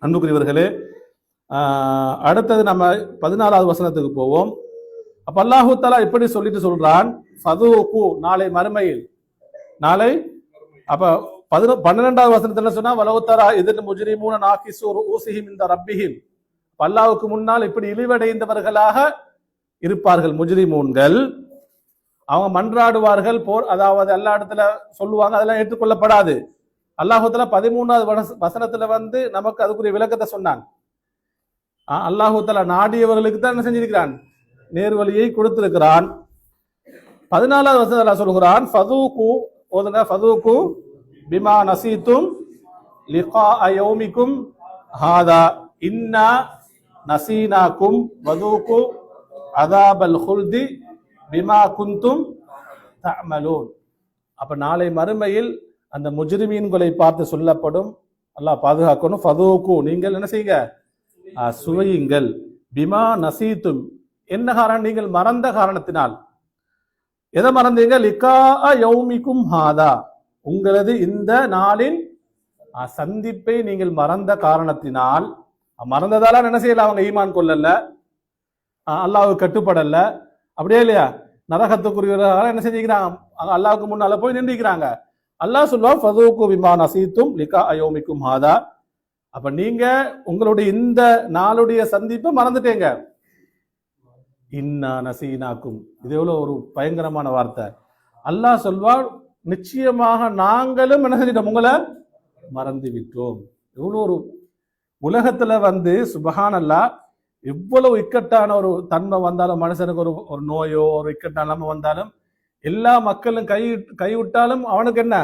அன்புக்குரியவர்களே, அடுத்தது நம்ம 14வது வசனத்துக்கு போவோம். அப்ப அல்லாஹு தஆலா இப்படி சொல்லிட்டு சொல்றான், ஃபதூகு, நாளை மறுமையில், நாளை. அப்ப 12வது வசனத்துல சொன்னா வலௌ தரா இதில் முஜ்ரிமூன நாகிஸு ரூஸிஹிம் இன்த ரப்பிஹிம். அல்லாஹ்வுக்கு முன்னால் இப்படி இழிவடைந்தவர்களாக இருப்பார்கள் முஜ்ரிமூன்கள். அவங்க மன்றாடுவார்கள், அதாவது எல்லா இடத்துல சொல்லுவாங்க, அதெல்லாம் ஏற்றுக்கொள்ளப்படாது. அல்லாஹு தஆலா 13வது வசனத்துல நமக்கு அதுக்குரிய விளக்கத்தை சொன்னான். அல்லாஹு தஆலா நாடியவர்களுக்கு தான் என்ன செஞ்சிருக்கிறான், நேர்வழியை கொடுத்திருக்கிறான். 14வது வசனத்துல சொல்கிறான், ஃபதூகு, ஓதுங்க, ஃபதூகு பிமா நசீதும் லிகா யௌமிக்கும் ஹாதா இன்னா நசீனாக்கும் வதூகு அதாபல் ஹுல்தி பிமா குந்தும் தஅமலூன். அப்ப நாளை மறுமையில் அந்த முஜ்ரிமீன்களை பார்த்து சொல்லப்படும், அல்லாஹ் பாதுகாக்கணும், ஃபதூகு, நீங்கள் என்ன செய்யுங்க, சுவையுங்கள், பிமா நசீத்தும், என்ன காரணம், நீங்கள் மறந்த காரணத்தினால். எதை மறந்தீங்க? லிகா யௌமிக்கும் ஹாதா, உங்களது இந்த நாளின் சந்திப்பை நீங்கள் மறந்த காரணத்தினால். மறந்ததால என்ன செய்யல, அவங்க ஈமான் கொள்ளல, அல்லாஹ்வுக்கு கட்டுப்படல, அப்படியே இல்லையா? நரகத்துக்குரியவர்களாக என்ன செஞ்சுக்கிறாங்க, அல்லாஹ்வுக்கு முன்னால போய் நின்றுக்கிறாங்க. அல்லாஹ் சொல்லுவா ஃபதூகு பிமா நசீத்தும் லிகா யௌமிக்கும் ஹாதா. அப்ப நீங்க உங்களுடைய இந்த நாளுடைய சந்திப்பை மறந்துட்டீங்க. இன்னா நசீனாக்கும், இது எவ்வளவு ஒரு பயங்கரமான வார்த்தை. அல்லாஹ் சொல்வார், நிச்சயமாக நாங்களும் என்ன செஞ்சிட்டோம், உங்களை மறந்து விட்டோம். எவ்வளவு ஒரு உலகத்துல சுபஹானல்லாஹ், எவ்வளவு இக்கட்டான ஒரு தன்மை வந்தாலும், மனுஷனுக்கு ஒரு நோயோ ஒரு இக்கட்டான நிலைமை வந்தாலும், எல்லா மக்களும் கைவிட்டாலும் அவனுக்கு என்ன,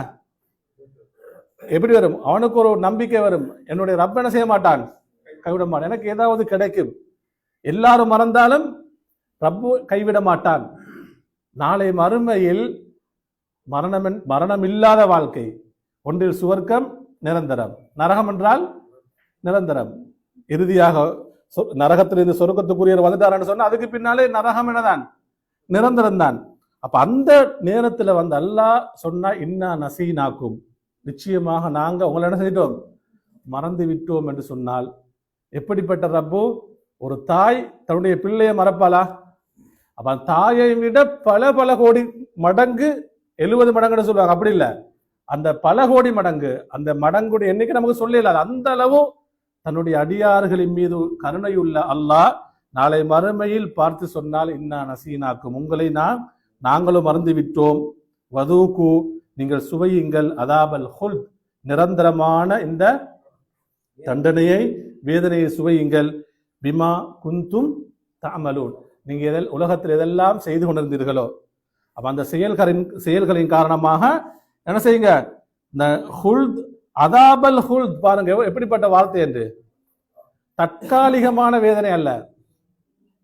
எப்படி வரும், அவனுக்கு ஒரு நம்பிக்கை வரும், என்னுடைய ரப்ப என்ன செய்ய மாட்டான், கைவிட மாட்டான், எனக்கு ஏதாவது கிடைக்கும். எல்லாரும் மறந்தாலும் ரப்பு கைவிட மாட்டான். நாளை மறுமையில் மரணம் இல்லாத வாழ்க்கை, ஒன்றில் சுவர்க்கம் நிரந்தரம், நரகம் என்றால் நிரந்தரம். இறுதியாக நரகத்திலிருந்து சொர்க்கத்துக்குரியவர் வந்துட்டாருன்னு சொன்னா அதுக்கு பின்னாலே நரகம் என்னதான் நிரந்தரம் தான். அப்ப அந்த நேரத்துல வந்து அல்லாஹ் சொன்னா இன்னா நசீனாக்கும், நிச்சயமாக நாங்க உங்களை என்ன செஞ்சிட்டோம் மறந்து விட்டோம் என்று சொன்னால் எப்படிப்பட்ட ரப்பு? ஒரு தாய் தன்னுடைய பிள்ளையை மறப்பாளா? அப்ப தாயை விட பல பல கோடி மடங்கு 70 மடங்குன்னு சொல்லுவாங்க, அப்படி இல்லை, அந்த பல கோடி மடங்கு, அந்த மடங்குடைய எண்ணிக்கை நமக்கு சொல்லல. அந்த அளவு தன்னுடைய அடியார்களின் மீது கருணையுள்ள அல்லாஹ் நாளை மறுமையில் பார்த்து சொன்னால் இன்னா நசீனாக்கும், உங்களை நாங்களும் மறந்து விட்டோம், வதூக்கு நீங்கள் சுவையுங்கள், அதாபல் ஹுல் நிரந்தரமான இந்த தண்டனையை வேதனையை சுவையுங்கள், பிமா குந்தும் தஅமலூன் நீங்க உலகத்தில் எதெல்லாம் செய்து கொண்டிருந்தீர்களோ. அப்ப அந்த செயல்களின் காரணமாக என்ன செய்யுங்க, இந்த ஹுல்த் அதாபல் ஹுல்த் பாருங்க எப்படிப்பட்ட வார்த்தை என்று. தற்காலிகமான வேதனை அல்ல,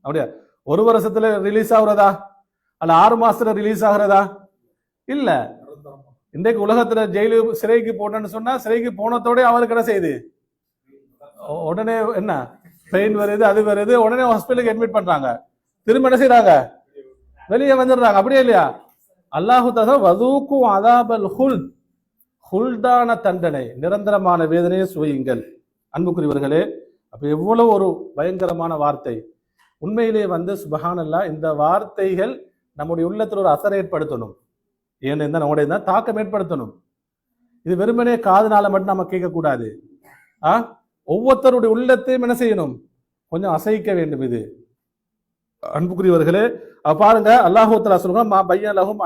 அப்படியா 1 வருஷத்துல ரிலீஸ் ஆகுறதா அல்ல 6 மாசத்துல ரிலீஸ் ஆகுறதா இல்ல. இன்றைக்கு உலகத்துல ஜெயிலு சிறைக்கு போனேன்னு சொன்னா சிறைக்கு போனதோட அவருக்கு என்ன செய்யுது, உடனே என்ன பெயின் வருது, அது வருது, உடனே ஹாஸ்பிட்டலுக்கு அட்மிட் பண்றாங்க, திரும்ப என்ன செய்யறாங்க வெளியே வந்துடுறாங்க, அப்படியே இல்லையா? அல்லாஹு தஆலா வதூக்கு அதாபல் ஹுல்த், ஹுல்தான தண்டனை நிரந்தரமான வேதனையை சுவையுங்கள். அன்புக்குரியவர்களே, அப்ப எவ்வளவு ஒரு பயங்கரமான வார்த்தை. உண்மையிலே வந்து சுப்ஹானல்லாஹ், இந்த வார்த்தைகள் நம்முடைய உள்ளத்தில் ஒரு அசரை ஏற்படுத்தணும், ஏன்னு நம்முடைய தாக்கம் ஏற்படுத்தணும். இது வெறுமனே காதுனால மட்டும் நம்ம கேட்கக்கூடாது, ஒவ்வொருத்தருடைய உள்ளத்தையும் என்ன செய்யணும், கொஞ்சம் அசைக்க வேண்டும். இது அன்புக்குரியவர்களே பாருங்க, அல்லாஹு தஆலா சொல்றாங்க மா பையலஹும்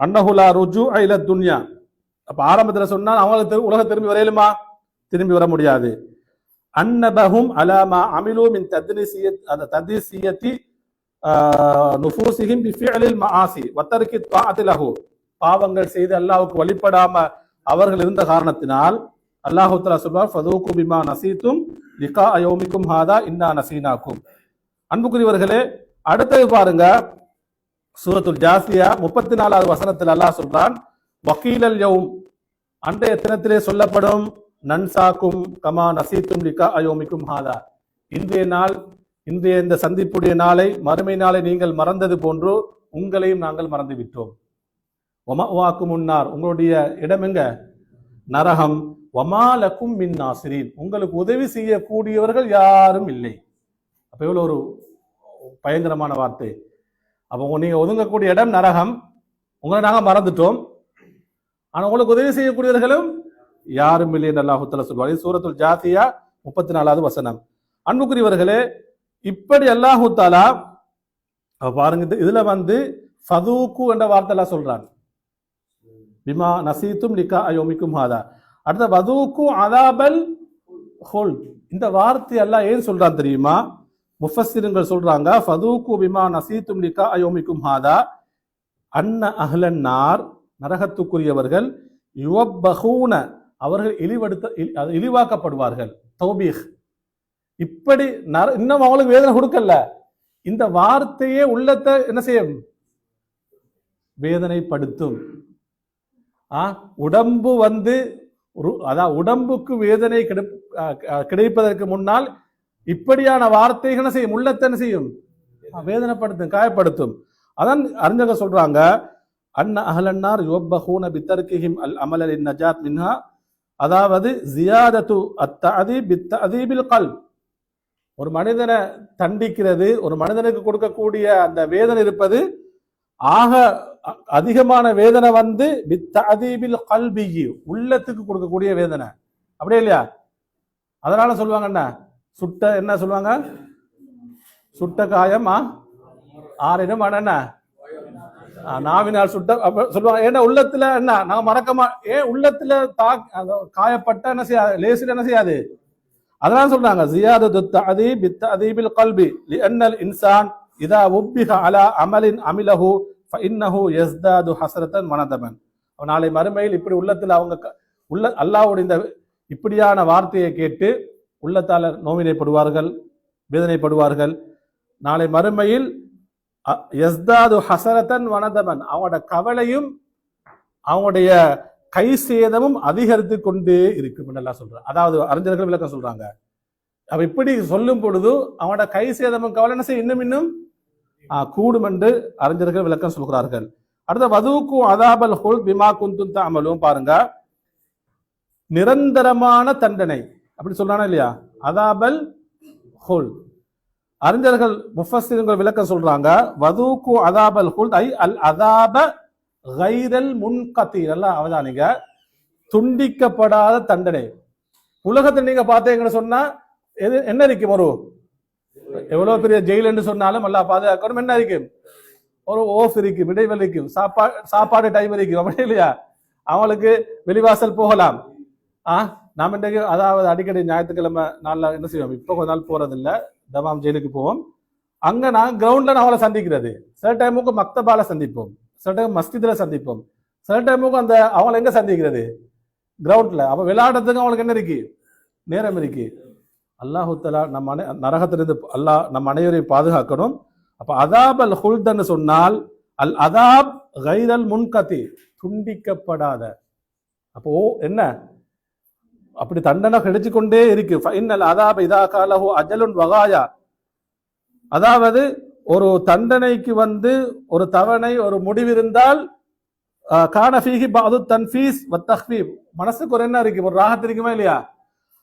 அன்னஹு லா ருஜூஅ இல துன்யா. அப்ப ஆரம்பத்துல சொன்னால் அவங்களுக்கு உலக திரும்பி வரையிலுமா, திரும்பி வர முடியாது. அன்னபஹும் அலா மா அமிலு மின் தத்ஸியத்தி நுஃபூஸிஹிம் பிஃபிஅலில் மஆசி வ தர்கி த்வாஅத்தி லஹு, பாவங்கள் செய்து அல்லாஹ்வுக்கு வழிபடாம அவர்கள் இருந்த காரணத்தினால் அல்லாஹு தஆலா சொல்றார் ஃபதூகு பிமா நஸீதும் லிகா யௌமிக்கும் ஹாதா இன்னா நஸீனாக்கும். அன்புக்குரியவர்களே, அடுத்தது பாருங்க, சூரத்துல் ஜாசியா 34வது வசனத்தில் அல்லாஹ் சொல்றான் வக்கீலல் யௌம், அன்றைய தினத்திலே சொல்லப்படும் நன்சாக்கும் கமா நசீத்தும் லிகா யௌமிக்கும் ஹாதா, இன்றைய நாள், இன்றைய இந்த சந்திப்புடைய நாளை, மறுமை நாளை நீங்கள் மறந்தது போன்று உங்களையும் நாங்கள் மறந்து விட்டோம். வமஅவாக்கும் முன்னார், உங்களுடைய இடம் எங்க, நரகம். வமாலக்கும் மின் நாசிரீன், உங்களுக்கு உதவி செய்யக்கூடியவர்கள் யாரும் இல்லை. அப்ப எவ்வளவு ஒரு பயங்கரமான வார்த்தை. அப்போ நீங்க ஒதுங்கக்கூடிய இடம் நரகம், உங்களை நாங்க மறந்துட்டோம், ஆனா உங்களுக்கு உதவி செய்யக்கூடியவர்களும் யாரும் இல்லை என்று அல்லாஹ் தஆலா சொல்வார். சூரத்துல் ஜாசியா 34வது வசனம். அன்புக்குரியவர்களே, இப்படி அல்லாஹ் தஆலா பாருங்க, இதுல வந்து ஃபதூகு என்ற வார்த்தை எல்லாம் சொல்றான், பிமா நசீத்தும் லிகா யௌமிக்கும் ஹாதா. அடுத்த வதூகு அதாபல் ஹுல், இந்த வார்த்தை எல்லாம் ஏன் சொல்றான் தெரியுமா? முஃபஸ்ஸிர்கள் சொல்றாங்க ஃபதூகு பிமா நசீத்தும் லிகா யௌமிக்கும் ஹாதா அன்ன அஹ்லன் நார், நரகத்துக்குரியவர்கள் யுவப்பஹூன, அவர்கள் இழிவாக்கப்படுவார்கள். தௌபீஹ், இப்படி இன்னும் அவங்களுக்கு வேதனை கொடுக்கல, இந்த வார்த்தையே உள்ளத்தை என்ன செய்யும், வேதனைப்படுத்தும். உடம்பு வந்து அதான் உடம்புக்கு வேதனை கிடைப்பதற்கு முன்னால் இப்படியான வார்த்தைகள் என்ன செய்யும், உள்ளத்தை என்ன செய்யும், வேதனைப்படுத்தும், காயப்படுத்தும். அதான் அறிஞர்கள் சொல்றாங்க அன்ன அஹ்லன்னார் யுவப்பஹூன பிதர்கிஹிம் அல் அமல் லின் நஜாத் மின்ஹா, அதாவது ஜியாதத்து அத்தஅதீப் பித்தஅதீபில் கல்ப், ஒரு மனிதனை தண்டிக்கிறது, ஒரு மனிதனுக்கு கொடுக்கக்கூடிய அந்த வேதனை இருப்பது, ஆக அதிகமான வேதனை வந்து பித்தஅதீபில் கல்பி, உள்ளத்துக்கு கொடுக்கக்கூடிய வேதனை, அப்படியே இல்லையா? அதனால சொல்லுவாங்க என்ன, சுட்ட என்ன சொல்லுவாங்க, சுட்ட காயம் ஆறிடும் என்ன, நாவினால் சுட்ட சொல்லுவாங்க. ஏன்னா உள்ளத்துல என்ன நாங்க மறக்கமா, உள்ளத்துல காயப்பட்ட என்ன செய்யாது, லேசில் என்ன செய்யாது. அதனால சொல்றாங்க ஜியாதத்து தஅதீப் பித்தஅதீபில் கல்பி லிஅன்னல் இன்சான் இதா உப்பிஹ அலா அமலின் அமிலஹு ஃபஇன்னஹு யஸ்தாது ஹஸ்ரத்தன் வனதமன். நாளை மறுமையில் இப்படி உள்ளத்துல அவங்க அல்லாஹ்வுடைய இந்த இப்படியான வார்த்தையை கேட்டு உள்ளத்தால நோவினைப்படுவார்கள், வேதனைப்படுவார்கள். நாளை மறுமையில் யஸ்தாது ஹஸரத்தன் வனதமன், அவங்களோட கவலையும் அவங்களுடைய கை சேதமும் அதிகரித்து கொண்டே இருக்கும் என்று எல்லாம் சொல்றாங்க. அதாவது அறிஞர்கள் விளக்கம் சொல்றாங்க, அவ இப்படி சொல்லும் பொழுது அவனோட கை சேதமும் கவலை என்ன செய்ய இன்னும் இன்னும் கூடும் என்று அறிஞர்கள் விளக்கம் சொல்கிறார்கள். அடுத்த வதூக்கு அதாபல் ஹுல் பிமா குந்தும் தஅமலும் பாருங்க, நிரந்தரமான தண்டனை அப்படி சொல்றானா இல்லையா? அதாபல் ஹுல் அறிஞர்கள் முஃபஸ்ஸிர்கள் விளக்கம் சொல்றாங்க, வதூக்கு அதாபல் ஹுல் ஐ அல் அதாப கைரல் முன்கத்தி. நல்லா அவதானிங்க, துண்டிக்கப்படாத தண்டனை. உலகத்தில் நீங்க பார்த்தீங்கன்னு சொன்னா என்ன இருக்கும்? ஒரு எவ்வளவு பெரிய ஜெயில் என்று சொன்னாலும் அல்லா பாதுகாக்கணும், என்ன இருக்கும்? ஒரு ஓஃப் இருக்கும், இடைவெளி இருக்கும், சாப்பாடு டைம் இருக்கும், அப்படி இல்லையா? அவங்களுக்கு வெளிவாசல் போகலாம். நாம் இன்றைக்கு அதாவது அடிக்கடி ஞாயிற்றுக்கிழமை நாளில் என்ன செய்வோம், இப்போ கொஞ்ச நாள் போறதில்லை, தமாம் ஜெயிலுக்கு போவோம். அங்க நான் கிரவுண்ட்ல நான் அவளை சந்திக்கிறது, சில டைமுக்கு மக்தபால சந்திப்போம், சில டைம் மஸ்ஜித்ல சந்திப்போம், சில டைமுக்கு அந்த அவளை எங்க சந்திக்கிறது? கிரவுண்ட்ல. அவ விளையாடுறதுக்கு அவளுக்கு என்ன இருக்கு? நேரம் இருக்கு. அல்லாஹு தஆலா நம்ம நரகத்திலிருந்து அல்லாஹ் நம் அனைவரையும் பாதுகாக்கணும். அப்ப அதாப் அல் ஹுல்தன்னு சொன்னால் அல் அதாப் கைரல் முன்கத்தி, துண்டிக்கப்படாத. அப்போ என்ன? அப்படி தண்டனை கிடைச்சு கொண்டே இருக்கு. ஃபஇன்னல் அதாப இதா காலஹு அஜலுன் வகாயா, அதாவது ஒரு தண்டனைக்கு ஒரு தவணை ஒரு முடிவு இருந்தால் கான ஃபீஹி பஅது தன்ஃபீஸ் வ தக்ஃபீப், மனசுக்கு ஒரு என்ன இருக்கு? ஒரு ராஹத் இருக்குமா இல்லையா?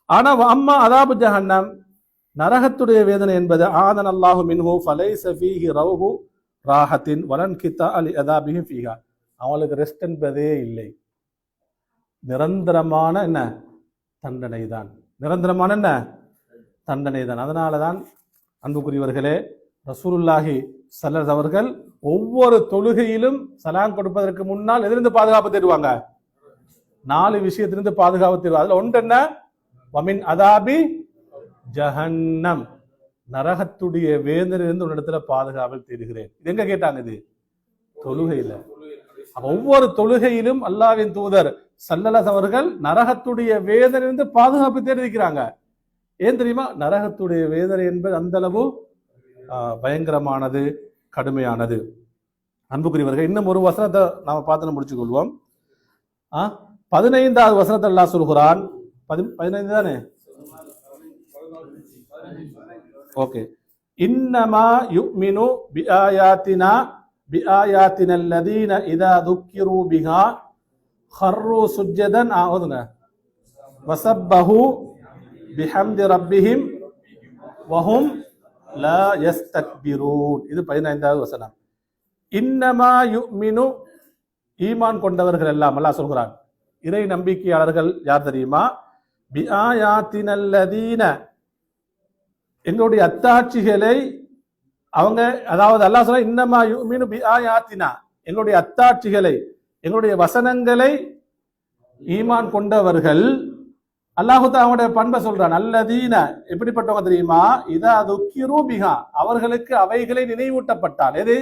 ஆனா அம்மா அதாபு ஜஹன்னம், நரகத்துடைய வேதனை என்பது ஆதன் அல்லாஹு மின்ஹு ஃபலைஸ ஃபீஹி ரவ்ஹு ராஹத்தின் வலன் கிதா அலி அதாபிஹி ஃபீஹா, அவங்களுக்கு ரெஸ்ட் என்பதே இல்லை. நிரந்தரமான என்ன தண்டனை தான், நிரந்தரமான என்ன தண்டனை தான். அதனால தான் அன்புக்குரியவர்களே, ரசூலுல்லாஹி ஸல்லல்லாஹு அவர்கள் ஒவ்வொரு தொழுகையிலும் சலாம் கொடுப்பதற்கு முன்னால் எதிலிருந்து பாதுகாப்பு தேடுவாங்க? 4 விஷயத்திலிருந்து பாதுகாப்பு தேடுவாங்க. அதுல ஒன்று என்ன? வமின் அதாபி ஜஹன்னம், நரகத்துடைய வேதனையிலிருந்து ஒரு இடத்துல பாதுகாவல் தேடுகிறேன். இது எங்க கேட்டாங்க? இது தொழுகையில. ஒவ்வொரு தொழுகையிலும் அல்லாஹ்வின் தூதர் ஸல்லல்லாஹு அவர்கள் நரகத்துடைய வேதனையிலிருந்து பாதுகாப்பு தேடிக்கிறாங்க. ஏன் தெரியுமா? நரகத்துடைய வேதனை என்பது அந்த அளவு பயங்கரமானது, கடுமையானது. அன்புக்குரியவர்கள், இன்னும் ஒரு வசனத்தை நாம பார்த்து முடிச்சு கொள்வோம். 15வது வசனத்தை அல்லாஹ் சொல்கிறான். 15 தானே? ஓகே. இன்னமா யுமினு பிஆயாத்தினா அல்லதீன இதா துக்கிரு பிஹா ஹர்ரு சுஜ்ஜதன் ஆவுதுங்க வஸப்பஹு பிஹம்தி ரப்பிஹிம் வஹும் லா யஸ்தக்பிரூன். இது 15வது வசனம். இன்னமா யுமினு, ஈமான் கொண்டவர்கள் எல்லாம் அல்லாஹ் சொல்கிறான். இறை நம்பிக்கையாளர்கள் யார் தெரியுமா? பிஆயாத்தினல்லதீன, எங்களுடைய அத்தாட்சிகளை அவங்க, அதாவது அல்லாஹ் சொல்ற இன்னமா யுமினு பிஆயாத்தினா, எங்களுடைய அத்தாட்சிகளை எங்களுடைய வசனங்களை ஈமான் கொண்டவர்கள். அல்லாஹு தஆலா அவங்களுடைய பண்பை சொல்றான். அல்லதீன, எப்படிப்பட்டவங்க தெரியுமா? இதா துக்கிரு பிஹா, அவர்களுக்கு அவைகளை நினைவூட்டப்பட்டால். எது?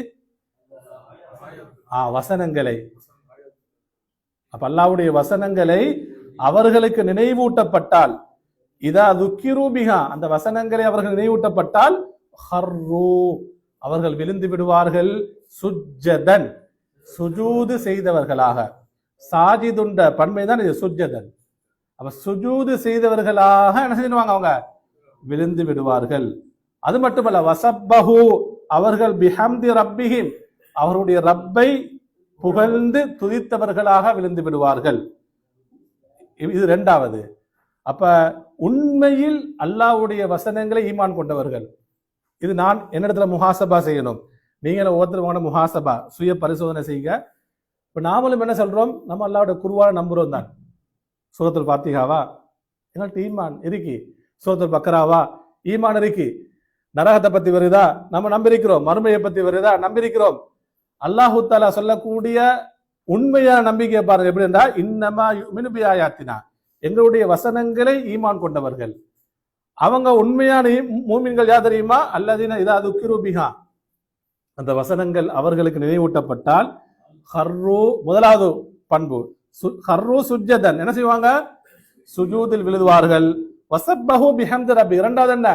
வசனங்களை. அப்ப அல்லாஹ்வுடைய வசனங்களை அவர்களுக்கு நினைவூட்டப்பட்டால், இதா துக்கிரு பிஹா, அந்த வசனங்களை அவர்கள் நினைவூட்டப்பட்டால் ஹர்ரு, அவர்கள் விழுந்து விடுவார்கள், சுஜ்ஜதன், சுஜூது செய்தவர்களாக. சாஜிதுண்ட பன்மை தான் இது, சுஜ்ஜதன். அப்ப சுஜூது செய்தவர்களாக என்ன செய்வாங்க? அவங்க விழுந்து விடுவார்கள். அது மட்டுமல்ல, வஸப்பஹு, அவர்கள் பிஹம்தி ரப்பிஹிம், அவருடைய ரப்பை புகழ்ந்து துதித்தவர்களாக விழுந்து விடுவார்கள். இது 2வது. அப்ப உண்மையில் அல்லாஹ்வுடைய வசனங்களை ஈமான் கொண்டவர்கள். இது நான் என்னிடத்துல முஹாசபா செய்யணும். நீங்க ஒவ்வொருத்தரும் முஹாசபா, சுய பரிசோதனை செய்யுங்க. இப்ப நாமளும் என்ன சொல்றோம்? நம்ம அல்லாஹ்வுடைய குர்ஆனை நம்புறோம் தான். சூரத்துல் ஃபாத்திஹாவா எங்கள்கிட்ட ஈமான் இருக்கு, சூரத்துல் பக்ராவா ஈமான் இருக்கு, நரகத்தை பத்தி வருதா நம்ம நம்பியிருக்கிறோம், மறுமையை பத்தி வருதா நம்பியிருக்கிறோம். அல்லாஹு தஆலா சொல்லக்கூடிய உண்மையான நம்பிக்கை பாருங்க எப்படி என்றா, இன்னமா யுமினு பிஆயாத்தினா, எங்களுடைய வசனங்களை ஈமான் கொண்டவர்கள். அவங்க உண்மையான மூமின்கள் யார் தெரியுமா? அல்லதீன இதா துக்கிரு பிஹா, அந்த வசனங்கள் அவர்களுக்கு நினைவூட்டப்பட்டால் ஹர்ரு, முதலாவது பண்பு ஹர்ரு சுஜ்ஜதன், என்ன செய்வாங்க? சுஜூதில் விழுவார்கள். வஸப்பஹு பிஹம்தி ரப்பி, 2வது என்ன?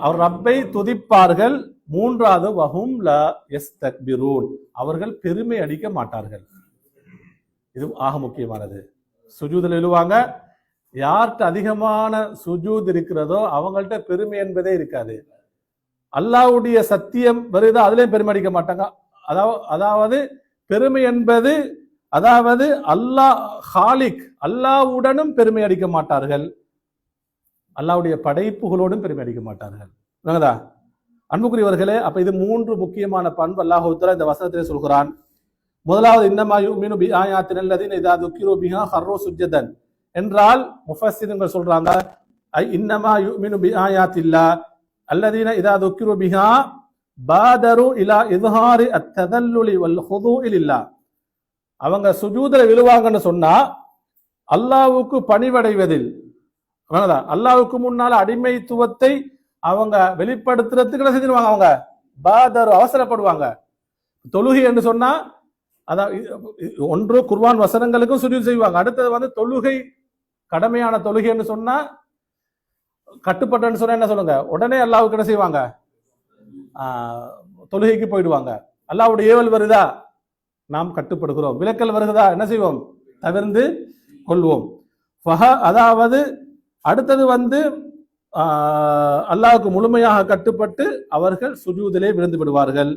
அவர் ரப்பை துதிப்பார்கள். 3வது வஹும் லா யஸ்தக்பிரூன், அவர்கள் பெருமை அடிக்க மாட்டார்கள். இது ஆக முக்கியமானது. சுஜூதில் விழுவாங்க, யார்கிட்ட அதிகமான சுஜூத் இருக்கிறதோ அவங்கள்ட்ட பெருமை என்பதே இருக்காது. அல்லாஹ்வுடைய சத்தியம் வருதோ அதுலயும் பெருமை அடிக்க மாட்டாங்க. அதாவது பெருமை என்பது அதாவது அல்லாஹ் ஹாலிக் அல்லாஹ்வுடனும் பெருமை அடிக்க மாட்டார்கள், அல்லாஹ்வுடைய படைப்புகளோடும் பெருமை அடிக்க மாட்டார்கள். அன்புக்குரியவர்களே, அப்ப இது 3 முக்கியமான பண்பு அல்லாஹ் தஆலா இந்த வசனத்திலே சொல்கிறான். முதலாவது இன்னமா யுமினு பி ஆயாத்தின் அல்லதீன இதா துக்கிரு பிஹா ஹர்ரு சுஜ்ஜதன் என்றால் முஃபஸ்ஸிர்கள் சொல்றாங்க இன்னமா யுமினு பி ஆயாத்தில்லா அல்லதீன இதா துக்கிரு பிஹா பாதரு இலா இஸ்ஹாரி அத்ததல்லுலி வல் ஹுதூஇ லில்லாஹ். அவங்க சுஜூதுல விழுவாங்கன்னு சொன்னா அல்லாஹ்வுக்கு பணிவடைவதில் அல்லாஹ்வுக்கு முன்னால அடிமைத்துவத்தை அவங்க வெளிப்படுத்துறதுக்கு என்ன செஞ்சிருவாங்க, அவங்க பாதரு அவசரப்படுவாங்க. தொழுகை என்று சொன்னா அதான் ஒன்று குர்ஆன் வசனங்களுக்கும் சுஜூத் செய்வாங்க. அடுத்தது தொழுகை கடமையான தொழுகை என்று சொன்னா கட்டுப்பட்டன்னு சொன்னா என்ன சொல்லுங்க, உடனே அல்லாஹ்வுக்கு என்ன செய்வாங்க, தொழுகைக்கு போயிடுவாங்க. அல்லாஹ்வுடைய ஏவல் வருதா நாம் கட்டுப்படுகிறோம், விலக்கல் வருகிறதா என்ன செய்வோம், தவிர்ந்து கொள்வோம். அதாவது அடுத்தது அல்லாஹ்வுக்கு முழுமையாக கட்டுப்பட்டு அவர்கள் சுஜூதிலே விழுந்து விடுவார்கள்.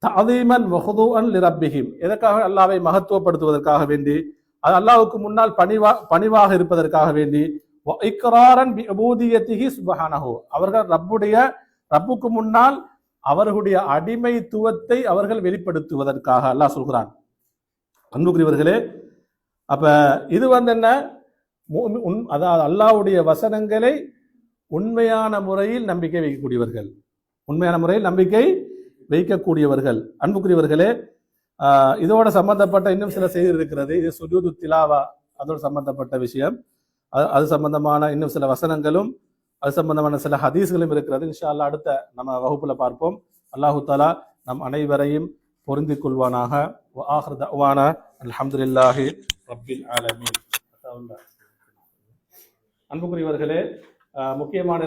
தஅதீமன் வ ஹுதூஅன் லிரப்பிஹிம், எதற்காக, அல்லாஹ்வை மகத்துவப்படுத்துவதற்காக வேண்டி, அது அல்லாஹ்வுக்கு முன்னால் பணிவாக இருப்பதற்காக வேண்டி, வ இக்ராரன் பி உபூதியத்திஹி சுப்ஹானஹு, அவர்கள் ரப்புக்கு முன்னால் அவர்களுடைய அடிமைத்துவத்தை அவர்கள் வெளிப்படுத்துவதற்காக அல்லாஹ் சொல்கிறான். அன்புக்குரியவர்களே, அப்ப இது என்ன, அதாவது அல்லாஹ்வுடைய வசனங்களை உண்மையான முறையில் நம்பிக்கை வைக்கக்கூடியவர்கள், உண்மையான முறையில் நம்பிக்கை வைக்கக்கூடியவர்கள். அன்புக்குரியவர்களே, இதோட சம்பந்தப்பட்ட இன்னும் சில செய்தி இருக்கிறது. இது சுஜூது திலாவா, அதோட சம்பந்தப்பட்ட விஷயம். அது சம்பந்தமான இன்னும் சில வசனங்களும் அது சம்பந்தமான சில ஹதீஸ்களும் இருக்கிறது. இன்ஷா அல்லாஹ் அடுத்த நம்ம வகுப்புல பார்ப்போம். அல்லாஹு தஆலா நம் அனைவரையும் பொருந்திக் கொள்வானாக. வ ஆகிரு தஅவானா அல்ஹம்துலில்லாஹி ரப்பில் ஆலமீன். அன்புக்குரியவர்களே, முக்கியமான